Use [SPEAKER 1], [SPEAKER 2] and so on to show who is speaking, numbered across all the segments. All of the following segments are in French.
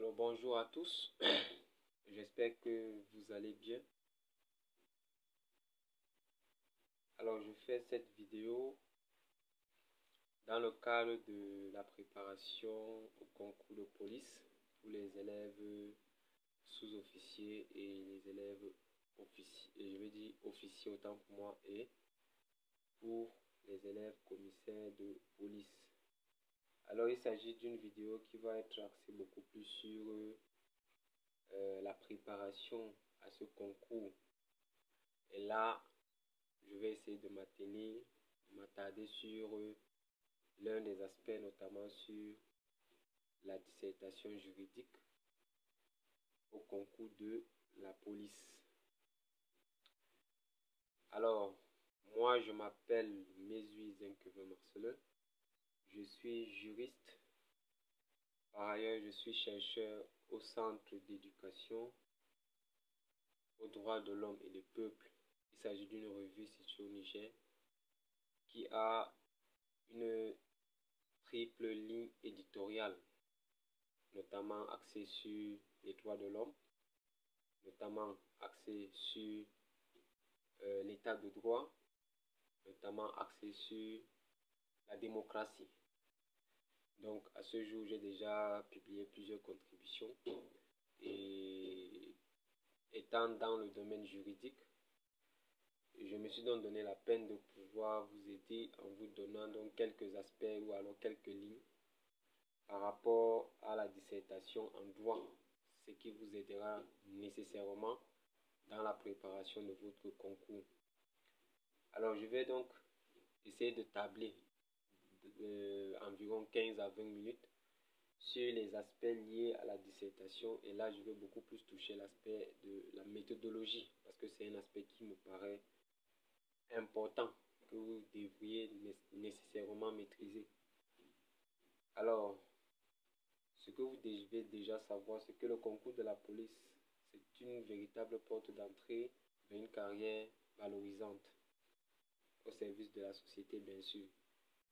[SPEAKER 1] Alors bonjour à tous, j'espère que vous allez bien. Alors je fais cette vidéo dans le cadre de la préparation au concours de police pour les élèves sous-officiers et les élèves officiers, et je vais dire officiers autant pour moi, et pour les élèves commissaires de police. Alors il s'agit d'une vidéo qui va être axée beaucoup plus sur la préparation à ce concours. Et là, je vais essayer de m'attarder sur l'un des aspects, notamment sur la dissertation juridique au concours de la police. Alors, moi, je m'appelle Mesui Zenkeve Marcelin. Je suis juriste. Par ailleurs, je suis chercheur au Centre d'éducation aux droits de l'homme et des peuples. Il s'agit d'une revue située au Niger qui a une triple ligne éditoriale, notamment axée sur les droits de l'homme, notamment axée sur l'état de droit, notamment axée sur la démocratie. Donc à ce jour, j'ai déjà publié plusieurs contributions et étant dans le domaine juridique, je me suis donc donné la peine de pouvoir vous aider en vous donnant donc quelques aspects ou alors quelques lignes par rapport à la dissertation en droit, ce qui vous aidera nécessairement dans la préparation de votre concours. Alors je vais donc essayer de tabler environ 15 à 20 minutes sur les aspects liés à la dissertation, et là je vais beaucoup plus toucher l'aspect de la méthodologie parce que c'est un aspect qui me paraît important que vous devriez nécessairement maîtriser. Alors, ce que vous devez déjà savoir, c'est que le concours de la police, c'est une véritable porte d'entrée vers une carrière valorisante au service de la société, bien sûr.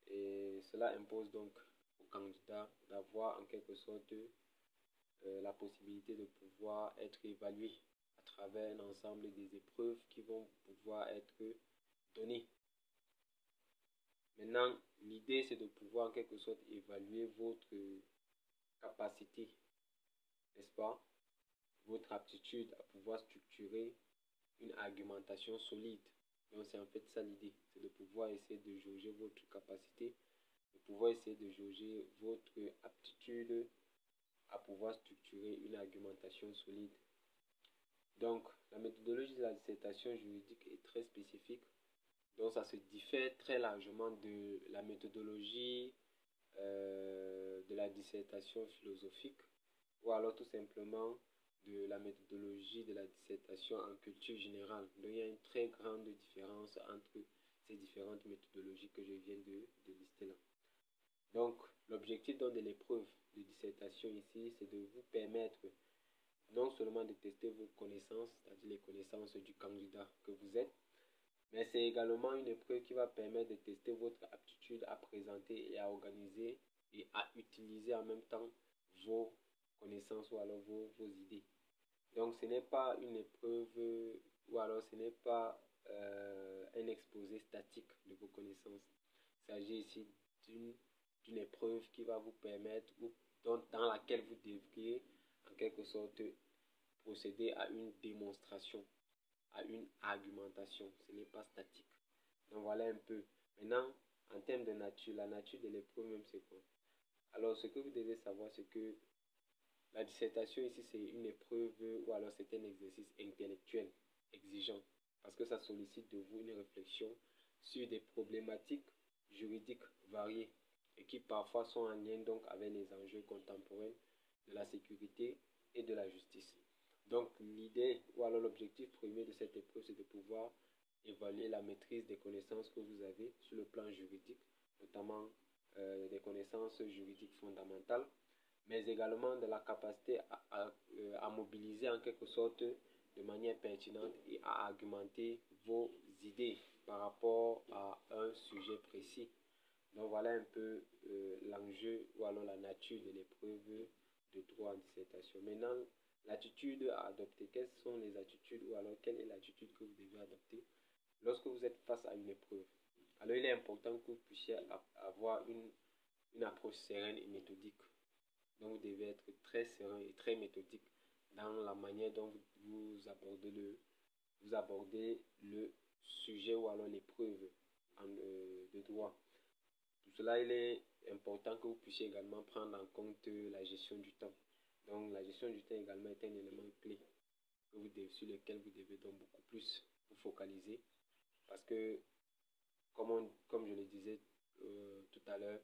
[SPEAKER 1] Et cela impose donc aux candidats d'avoir en quelque sorte la possibilité de pouvoir être évalués à travers un ensemble des épreuves qui vont pouvoir être données. Maintenant, l'idée c'est de pouvoir en quelque sorte évaluer votre capacité, n'est-ce pas, votre aptitude à pouvoir structurer une argumentation solide. Donc c'est en fait ça l'idée, c'est de pouvoir essayer de jauger votre capacité, de pouvoir essayer de jauger votre aptitude à pouvoir structurer une argumentation solide. Donc la méthodologie de la dissertation juridique est très spécifique, donc ça se diffère très largement de la méthodologie de la dissertation philosophique, ou alors tout simplement de la méthodologie de la dissertation en culture générale. Donc il y a une très grande différence entre ces différentes méthodologies que je viens de lister là. Donc l'objectif de l'épreuve de dissertation ici, c'est de vous permettre non seulement de tester vos connaissances, c'est-à-dire les connaissances du candidat que vous êtes, mais c'est également une épreuve qui va permettre de tester votre aptitude à présenter et à organiser et à utiliser en même temps vos connaissances ou alors vos idées. Donc ce n'est pas une épreuve ou alors ce n'est pas un exposé statique de vos connaissances. Il s'agit ici d'une épreuve qui va vous permettre, ou dans laquelle vous devriez en quelque sorte procéder à une démonstration, à une argumentation. Ce n'est pas statique. Donc voilà un peu. Maintenant, en termes de nature, la nature de l'épreuve même c'est quoi? Alors ce que vous devez savoir, c'est que la dissertation ici c'est une épreuve ou alors c'est un exercice intellectuel exigeant parce que ça sollicite de vous une réflexion sur des problématiques juridiques variées et qui parfois sont en lien donc avec les enjeux contemporains de la sécurité et de la justice. Donc l'idée ou alors l'objectif premier de cette épreuve, c'est de pouvoir évaluer la maîtrise des connaissances que vous avez sur le plan juridique, notamment des connaissances juridiques fondamentales, mais également de la capacité à mobiliser en quelque sorte de manière pertinente et à argumenter vos idées par rapport à un sujet précis. Donc voilà un peu l'enjeu ou alors la nature de l'épreuve de droit en dissertation. Maintenant, l'attitude à adopter. Quelles sont les attitudes ou alors quelle est l'attitude que vous devez adopter lorsque vous êtes face à une épreuve? Alors, il est important que vous puissiez avoir une approche sereine et méthodique. Donc, vous devez être très serein et très méthodique dans la manière dont vous abordez le sujet ou alors l'épreuve de droit. Pour cela, il est important que vous puissiez également prendre en compte la gestion du temps. Donc, la gestion du temps également est un élément clé sur lequel vous devez donc beaucoup plus vous focaliser. Parce que, comme je le disais tout à l'heure,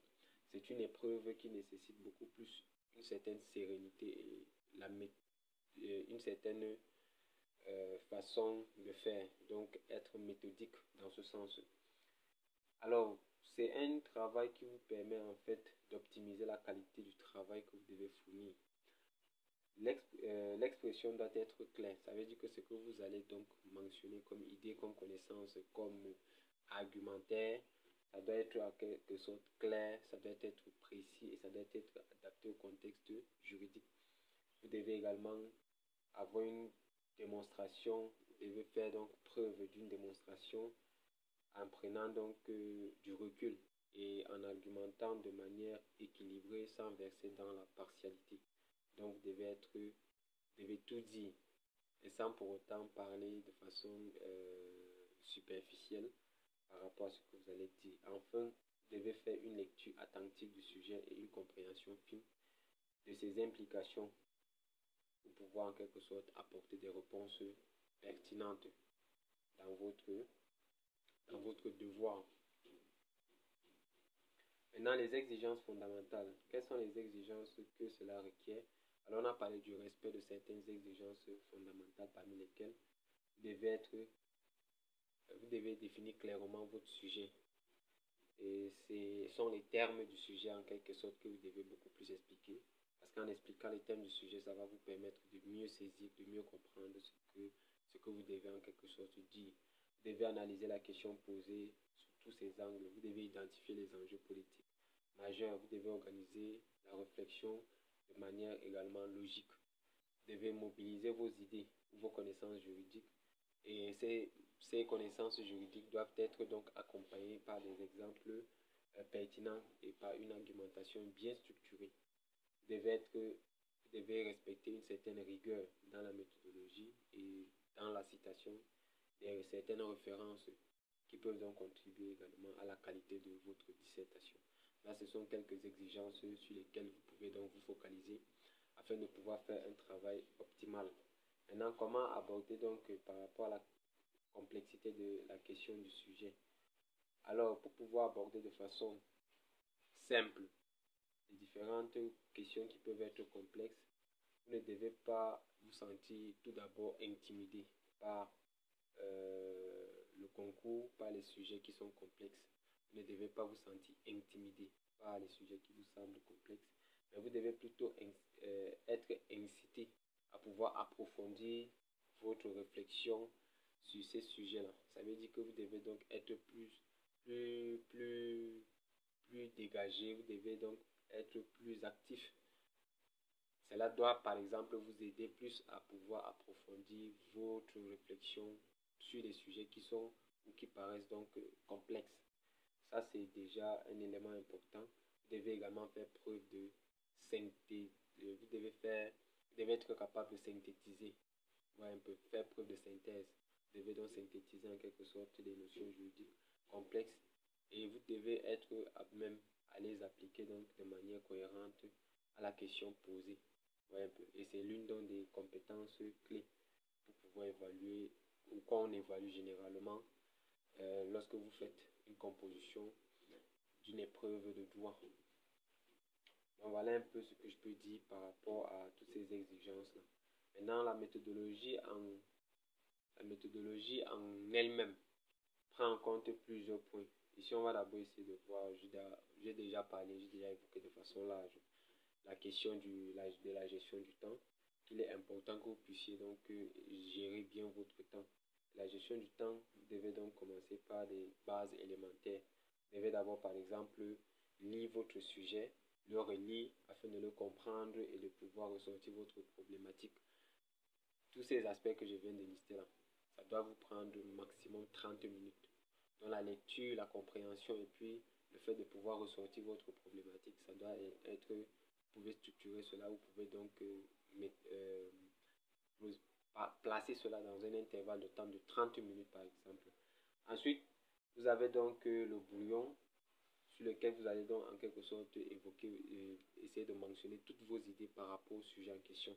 [SPEAKER 1] c'est une épreuve qui nécessite beaucoup plus une certaine sérénité et une certaine façon de faire. Donc, être méthodique dans ce sens. Alors, c'est un travail qui vous permet en fait d'optimiser la qualité du travail que vous devez fournir. L'expression doit être claire. Ça veut dire que ce que vous allez donc mentionner comme idée, comme connaissance, comme argumentaire, ça doit être en quelque sorte clair, ça doit être précis et ça doit être adapté au contexte juridique. Vous devez également avoir une démonstration, vous devez faire donc preuve d'une démonstration en prenant donc du recul et en argumentant de manière équilibrée sans verser dans la partialité. Donc vous devez tout dire et sans pour autant parler de façon superficielle par rapport à ce que vous allez dire. Enfin, vous devez faire une lecture attentive du sujet et une compréhension fine de ses implications pour pouvoir en quelque sorte apporter des réponses pertinentes dans votre devoir. Maintenant, les exigences fondamentales. Quelles sont les exigences que cela requiert? Alors, on a parlé du respect de certaines exigences fondamentales parmi lesquelles vous devez définir clairement votre sujet. Et ce sont les termes du sujet en quelque sorte que vous devez beaucoup plus expliquer. Parce qu'en expliquant les termes du sujet, ça va vous permettre de mieux saisir, de mieux comprendre ce que vous devez en quelque sorte dire. Vous devez analyser la question posée sous tous ses angles. Vous devez identifier les enjeux politiques majeurs. Vous devez organiser la réflexion de manière également logique. Vous devez mobiliser vos idées, vos connaissances juridiques. Et ces connaissances juridiques doivent être donc accompagnées par des exemples pertinents et par une argumentation bien structurée. Vous devez respecter une certaine rigueur dans la méthodologie et dans la citation et certaines références qui peuvent donc contribuer également à la qualité de votre dissertation. Là, ce sont quelques exigences sur lesquelles vous pouvez donc vous focaliser afin de pouvoir faire un travail optimal. Maintenant, comment aborder donc par rapport à la complexité de la question du sujet? Alors, pour pouvoir aborder de façon simple les différentes questions qui peuvent être complexes, vous ne devez pas vous sentir tout d'abord intimidé par le concours, par les sujets qui sont complexes. Vous ne devez pas vous sentir intimidé par les sujets qui vous semblent complexes, mais vous devez plutôt être incité à pouvoir approfondir votre réflexion sur ces sujets-là. Ça veut dire que vous devez donc être plus dégagé, vous devez donc être plus actif. Cela doit par exemple vous aider plus à pouvoir approfondir votre réflexion sur les sujets qui sont ou qui paraissent donc complexes. Ça, c'est déjà un élément important. Vous devez également faire preuve de synthèse. Vous devez être capable de synthétiser. Un peu faire preuve de synthèse. Vous devez donc synthétiser en quelque sorte les notions juridiques complexes et vous devez être même à les appliquer donc de manière cohérente à la question posée. Un peu. Et c'est l'une des compétences clés pour pouvoir évaluer ou qu'on évalue généralement lorsque vous faites une composition d'une épreuve de droit. Donc voilà un peu ce que je peux dire par rapport à toutes ces exigences-là. Maintenant, la méthodologie en elle-même prend en compte plusieurs points. Ici, on va d'abord essayer de voir, j'ai déjà évoqué de façon large la question de la gestion du temps, qu'il est important que vous puissiez donc gérer bien votre temps. La gestion du temps, vous devez donc commencer par des bases élémentaires. Vous devez d'abord, par exemple, lire votre sujet, le relire afin de le comprendre et de pouvoir ressortir votre problématique. Tous ces aspects que je viens de lister là, ça doit vous prendre maximum 30 minutes. Dans la lecture, la compréhension et puis le fait de pouvoir ressortir votre problématique, ça doit être, vous pouvez structurer cela, vous pouvez donc placer cela dans un intervalle de temps de 30 minutes par exemple. Ensuite, vous avez donc le brouillon sur lequel vous allez donc en quelque sorte évoquer, essayer de mentionner toutes vos idées par rapport au sujet en question.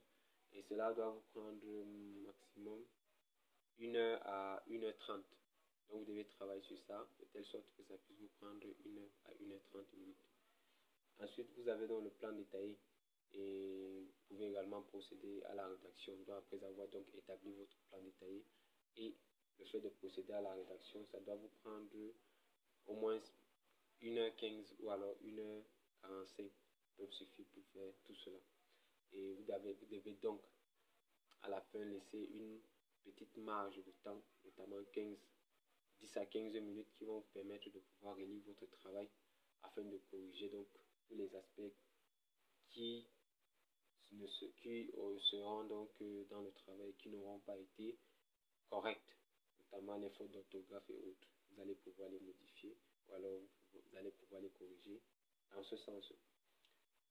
[SPEAKER 1] Et cela doit vous prendre maximum 1h à 1h30. Donc vous devez travailler sur ça, de telle sorte que ça puisse vous prendre 1h à 1h30 minutes. Ensuite, vous avez donc le plan détaillé et vous pouvez également procéder à la rédaction. Donc après avoir donc établi votre plan détaillé et le fait de procéder à la rédaction, ça doit vous prendre au moins 1h15 ou alors 1h45 peuvent suffire pour faire tout cela. Et vous devez donc à la fin laisser une petite marge de temps, notamment 10 à 15 minutes qui vont vous permettre de pouvoir relire votre travail afin de corriger donc tous les aspects qui seront donc dans le travail qui n'auront pas été corrects, notamment les fautes d'orthographe et autres. Vous allez pouvoir les modifier ou alors vous allez pouvoir les corriger dans ce sens.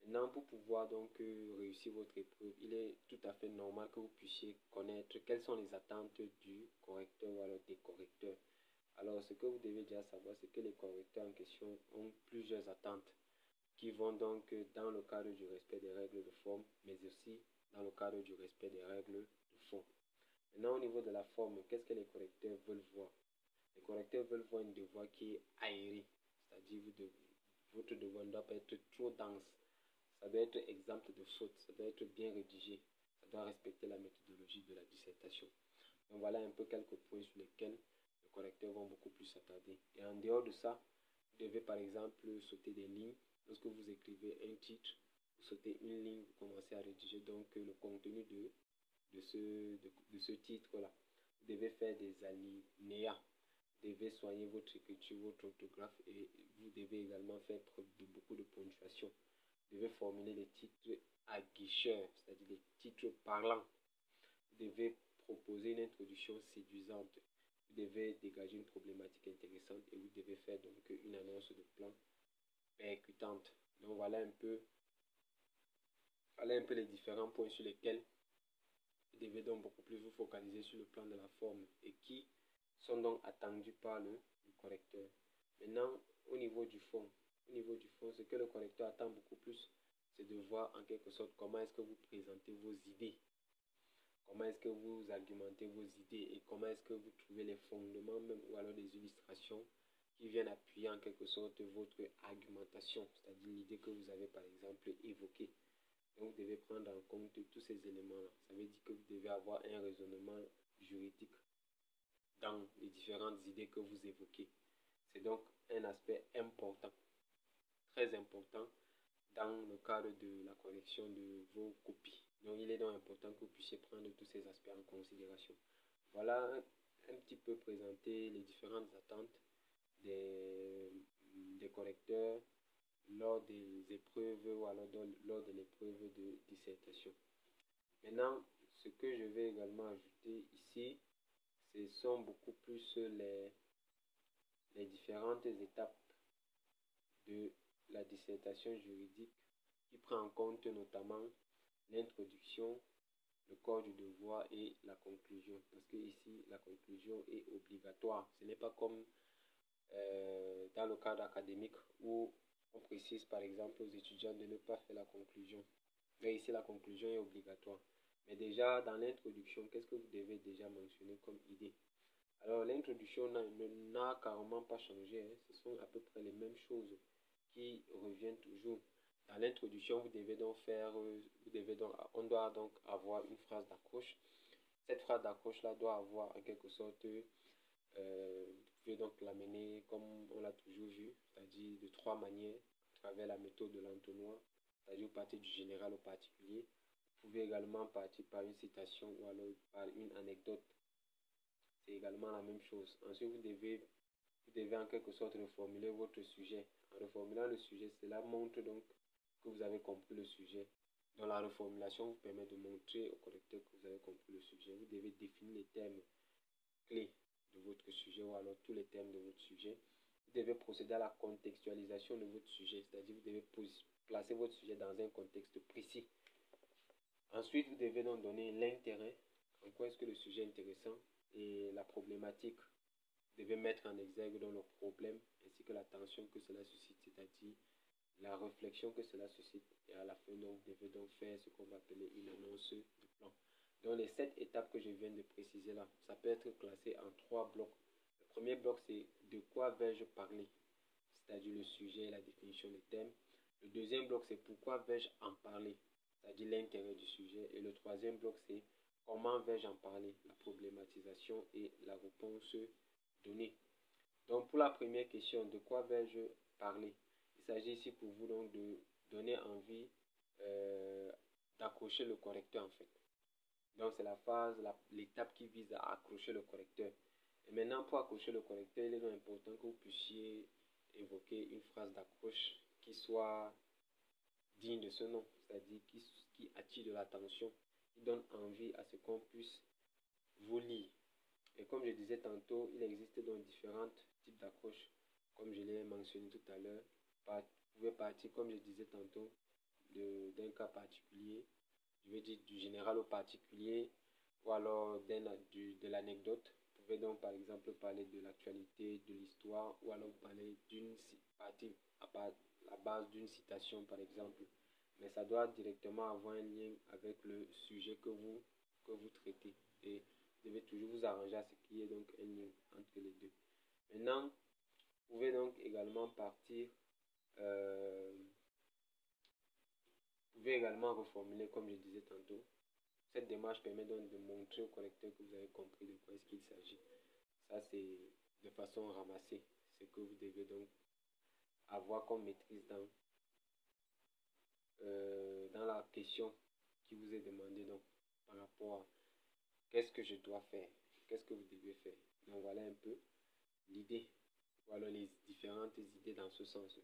[SPEAKER 1] Maintenant, pour pouvoir donc réussir votre épreuve, il est tout à fait normal que vous puissiez connaître quelles sont les attentes du correcteur ou alors des correcteurs. Alors, ce que vous devez déjà savoir, c'est que les correcteurs en question ont plusieurs attentes qui vont donc dans le cadre du respect des règles de forme, mais aussi dans le cadre du respect des règles de fond. Maintenant, au niveau de la forme, qu'est-ce que les correcteurs veulent voir? Les correcteurs veulent voir une devoir qui est aérée, c'est-à-dire votre devoir ne doit pas être trop dense. Ça doit être exempt de fautes, ça doit être bien rédigé, ça doit respecter la méthodologie de la dissertation. Donc voilà un peu quelques points sur lesquels les correcteurs vont beaucoup plus s'attarder. Et en dehors de ça, vous devez par exemple sauter des lignes. Lorsque vous écrivez un titre, vous sautez une ligne, vous commencez à rédiger donc le contenu de ce titre-là. Vous devez faire des alinéas. Vous devez soigner votre écriture, votre orthographe et vous devez également faire preuve de beaucoup de ponctuation. Vous devez formuler des titres aguicheurs, c'est-à-dire des titres parlants. Vous devez proposer une introduction séduisante. Vous devez dégager une problématique intéressante et vous devez faire donc une annonce de plan percutante. Donc voilà un peu les différents points sur lesquels vous devez donc beaucoup plus vous focaliser sur le plan de la forme et qui sont donc attendus par le correcteur. Maintenant, au niveau du fond, ce que le correcteur attend beaucoup plus, c'est de voir en quelque sorte comment est-ce que vous présentez vos idées, comment est-ce que vous argumentez vos idées et comment est-ce que vous trouvez les fondements même ou alors des illustrations qui viennent appuyer en quelque sorte votre argumentation, c'est-à-dire l'idée que vous avez par exemple évoquée. Donc vous devez prendre en compte tous ces éléments-là. Ça veut dire que vous devez avoir un raisonnement juridique dans les différentes idées que vous évoquez. C'est donc un aspect important, très important dans le cadre de la correction de vos copies. Donc il est donc important que vous puissiez prendre tous ces aspects en considération. Voilà un petit peu présenter les différentes attentes des correcteurs lors des épreuves ou alors lors de l'épreuve de dissertation. Maintenant, ce que je vais également ajouter ici, ce sont beaucoup plus les différentes étapes de la dissertation juridique qui prend en compte notamment l'introduction, le corps du devoir et la conclusion. Parce que ici, la conclusion est obligatoire. Ce n'est pas comme dans le cadre académique où on précise par exemple aux étudiants de ne pas faire la conclusion. Mais ici, la conclusion est obligatoire. Mais déjà, dans l'introduction, qu'est-ce que vous devez déjà mentionner comme idée? Alors, l'introduction n'a carrément pas changé. Hein. Ce sont à peu près les mêmes choses qui reviennent toujours. Dans l'introduction, on doit donc avoir une phrase d'accroche. Cette phrase d'accroche-là doit avoir en quelque sorte, vous pouvez donc l'amener comme on l'a toujours vu, c'est-à-dire de trois manières, à travers la méthode de l'entonnoir, c'est-à-dire vous partez du général au particulier. Vous pouvez également partir par une citation ou alors par une anecdote. C'est également la même chose. Ensuite, vous devez en quelque sorte reformuler votre sujet. En reformulant le sujet, cela montre donc que vous avez compris le sujet. Dans la reformulation vous permet de montrer au correcteur que vous avez compris le sujet. Vous devez définir les termes clés de votre sujet ou alors tous les termes de votre sujet. Vous devez procéder à la contextualisation de votre sujet, c'est-à-dire vous devez placer votre sujet dans un contexte précis. Ensuite, vous devez donc donner l'intérêt, en quoi est-ce que le sujet est intéressant, et la problématique. Vous devez mettre en exergue dans le problème ainsi que la tension que cela suscite, c'est-à-dire la réflexion que cela suscite. Et à la fin, donc, vous devez donc faire ce qu'on va appeler une annonce du plan. Donc, les 7 étapes que je viens de préciser là, ça peut être classé en 3 blocs. Le premier bloc, c'est de quoi vais-je parler, c'est-à-dire le sujet, la définition des thèmes. Le deuxième bloc, c'est pourquoi vais-je en parler, c'est-à-dire l'intérêt du sujet. Et le troisième bloc, c'est comment vais-je en parler, la problématisation et la réponse donnée. Donc, pour la première question, de quoi vais-je parler? Il s'agit ici pour vous donc de donner envie d'accrocher le correcteur en fait. Donc, c'est la phase, l'étape qui vise à accrocher le correcteur. Et maintenant, pour accrocher le correcteur, il est donc important que vous puissiez évoquer une phrase d'accroche qui soit digne de ce nom, c'est-à-dire qui attire de l'attention, qui donne envie à ce qu'on puisse vous lire. Et comme je disais tantôt, il existe donc différents types d'accroches. Comme je l'ai mentionné tout à l'heure, vous pouvez partir, comme je disais tantôt, d'un cas particulier, je vais dire du général au particulier, ou alors de l'anecdote. Vous pouvez donc par exemple parler de l'actualité, de l'histoire, ou alors parler d'une partie à la base d'une citation par exemple. Mais ça doit directement avoir un lien avec le sujet que vous traitez. Et vous devez toujours vous arranger à ce qu'il y ait donc un lien entre les deux. Maintenant, vous pouvez donc également partir, vous pouvez également reformuler comme je disais tantôt. Cette démarche permet donc de montrer au correcteur que vous avez compris de quoi est-ce qu'il s'agit. Ça, c'est de façon ramassée. C'est que vous devez donc avoir comme maîtrise dans la question qui vous est demandée donc par rapport à qu'est-ce que je dois faire, qu'est-ce que vous devez faire. Donc voilà un peu l'idée, voilà les différentes idées dans ce sens.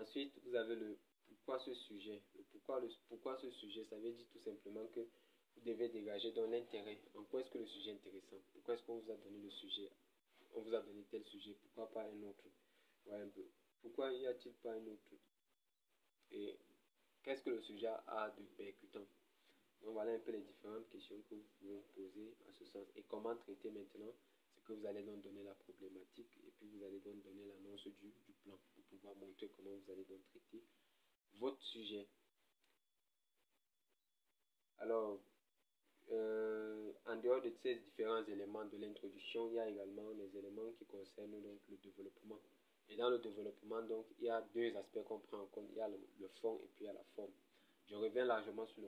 [SPEAKER 1] Ensuite, vous avez le pourquoi ce sujet. Pourquoi ce sujet, ça veut dire tout simplement que vous devez dégager dans l'intérêt. En quoi est-ce que le sujet est intéressant? Pourquoi est-ce qu'on vous a donné le sujet? On vous a donné tel sujet, pourquoi pas un autre? Voilà un peu. Pourquoi n'y a-t-il pas un autre? Et qu'est-ce que le sujet a de percutant? Donc voilà un peu les différentes questions que vous pouvez vous poser à ce sens. Et comment traiter maintenant? C'est que vous allez donc donner la problématique et puis vous allez donc donner l'annonce du plan pour pouvoir montrer comment vous allez donc traiter votre sujet. Alors, en dehors de ces différents éléments de l'introduction, il y a également les éléments qui concernent donc le développement. Et dans le développement, donc, il y a deux aspects qu'on prend en compte. Il y a le fond et puis il y a la forme. Je reviens largement sur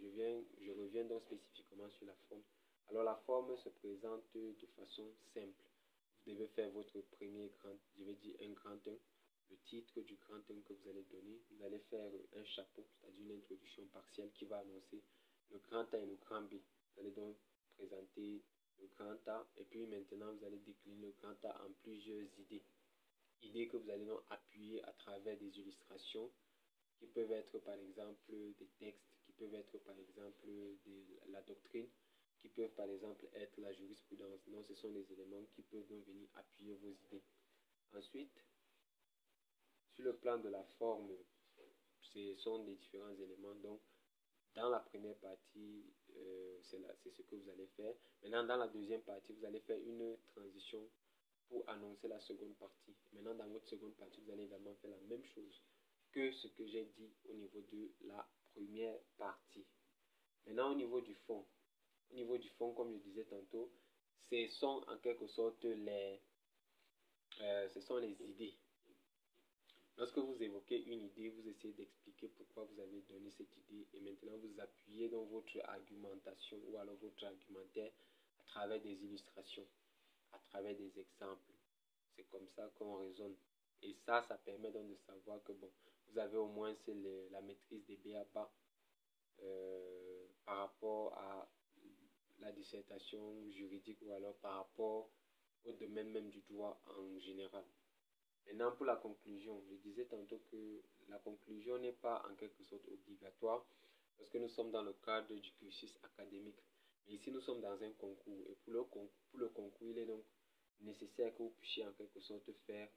[SPEAKER 1] je reviens donc spécifiquement sur la forme. Alors la forme se présente de façon simple. Vous devez faire votre premier grand, je vais dire un grand 1, le titre du grand 1 que vous allez donner. Vous allez faire un chapeau, c'est-à-dire une introduction partielle qui va annoncer le grand A et le grand B. Vous allez donc présenter le grand A et puis maintenant vous allez décliner le grand A en plusieurs idées. Idées que vous allez donc appuyer à travers des illustrations qui peuvent être par exemple des textes, qui peuvent être par exemple la doctrine, qui peuvent par exemple être la jurisprudence. Non, ce sont des éléments qui peuvent donc venir appuyer vos idées. Ensuite, sur le plan de la forme, ce sont des différents éléments. Donc, dans la première partie, c'est ce que vous allez faire. Maintenant, dans la deuxième partie, vous allez faire une transition pour annoncer la seconde partie. Maintenant, dans votre seconde partie, vous allez également faire la même chose que ce que j'ai dit au niveau de la première partie. Maintenant, au niveau du fond, comme je disais tantôt, ce sont en quelque sorte ce sont les idées. Lorsque vous évoquez une idée, vous essayez d'expliquer pourquoi vous avez donné cette idée et maintenant vous appuyez dans votre argumentation ou alors votre argumentaire à travers des illustrations, à travers des exemples. C'est comme ça qu'on raisonne. Et ça permet donc de savoir que bon, vous avez au moins la maîtrise des b.a.-ba par rapport à la dissertation juridique ou alors par rapport au domaine même du droit en général. Maintenant, pour la conclusion, je disais tantôt que la conclusion n'est pas en quelque sorte obligatoire parce que nous sommes dans le cadre du cursus académique. Mais ici, nous sommes dans un concours et pour le concours, il est donc nécessaire que vous puissiez en quelque sorte faire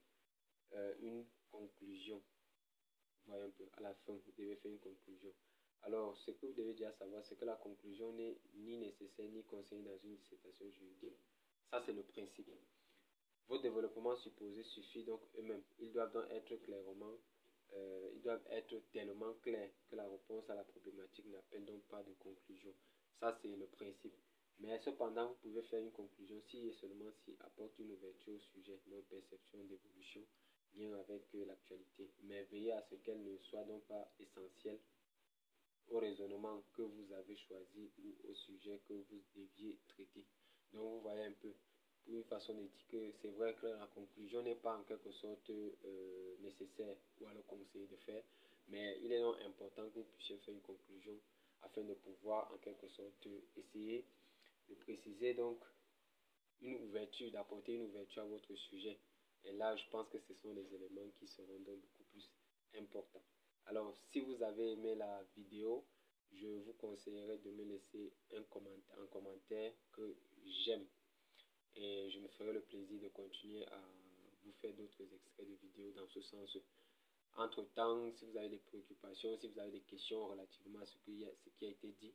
[SPEAKER 1] une conclusion. Vous voyez un peu, à la fin, vous devez faire une conclusion. Alors, ce que vous devez déjà savoir, c'est que la conclusion n'est ni nécessaire ni conseillée dans une dissertation juridique. Ça, c'est le principe. Vos développements supposés suffisent donc eux-mêmes. Ils doivent donc être ils doivent être tellement clairs que la réponse à la problématique n'appelle donc pas de conclusion. Ça, c'est le principe. Mais cependant, vous pouvez faire une conclusion si et seulement si apporte une ouverture au sujet, nos perceptions d'évolution, lien avec l'actualité. Mais veillez à ce qu'elle ne soit donc pas essentielle au raisonnement que vous avez choisi ou au sujet que vous deviez traiter. Donc, vous voyez un peu, pour une façon de dire que c'est vrai que la conclusion n'est pas en quelque sorte nécessaire ou alors conseillé de faire, mais il est donc important que vous puissiez faire une conclusion afin de pouvoir en quelque sorte essayer de préciser donc une ouverture, d'apporter une ouverture à votre sujet. Et là, je pense que ce sont les éléments qui seront donc beaucoup plus importants. Alors, si vous avez aimé la vidéo, je vous conseillerais de me laisser un commentaire que j'aime. Et je me ferai le plaisir de continuer à vous faire d'autres extraits de vidéos dans ce sens. Entre-temps, si vous avez des préoccupations, si vous avez des questions relativement à ce qui a été dit,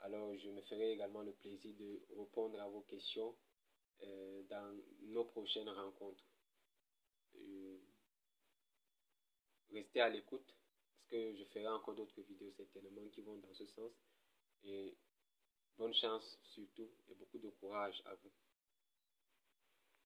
[SPEAKER 1] alors je me ferai également le plaisir de répondre à vos questions dans nos prochaines rencontres. Restez à l'écoute parce que je ferai encore d'autres vidéos certainement qui vont dans ce sens. Et bonne chance surtout et beaucoup de courage à vous.